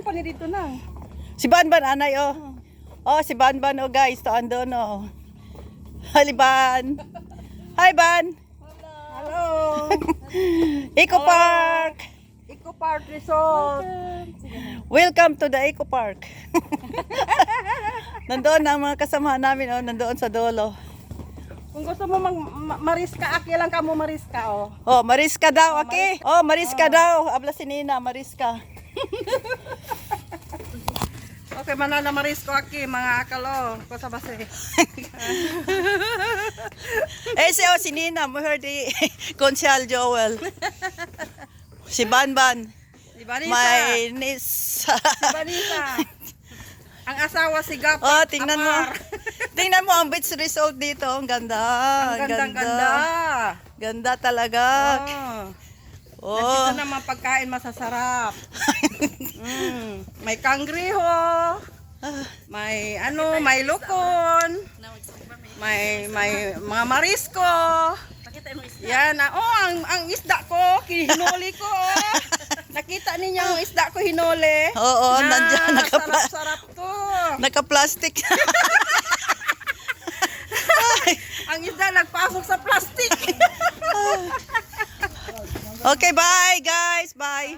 pa ni dito na. Si Banban, anay, oh. Oh, si Banban, oh, guys. To andon, oh. Hali, Ban. Hi, Ban. Hello. Eco Park. Eco Park Resort. Welcome to the Eco Park. Nandoon ang mga kasama namin, oh. Nandoon sa dulo. Kung gusto mo mariska, aki lang ka mo mariska, oh. Oh, Mariska daw, okay? Oh, Mariska daw. Abla si Nina, Mariska. Okay, manana marisko aki, mga akalo. Kusa base. Eh, si Nina, mo heard di Consyal Joel. Si Banban. Si Vanessa. My niece. Si Vanessa. Ang asawa si Gap. Oh, tingnan mo. Tingnan mo ang beach resort dito. Ang ganda. Ang ganda. Ganda talaga. Oh. Oh. Ito naman pagkain masasarap. May kangriho. May may lukon. May mga marisko. Yan, ang isda ko, hinuli ko. Nakita ninyo ang isda ko hinuli. Oo, nandiyan sarap-sarap to. Naka-plastic. Ang isda nagpasok sa plastic. Okay, bye guys. Bye.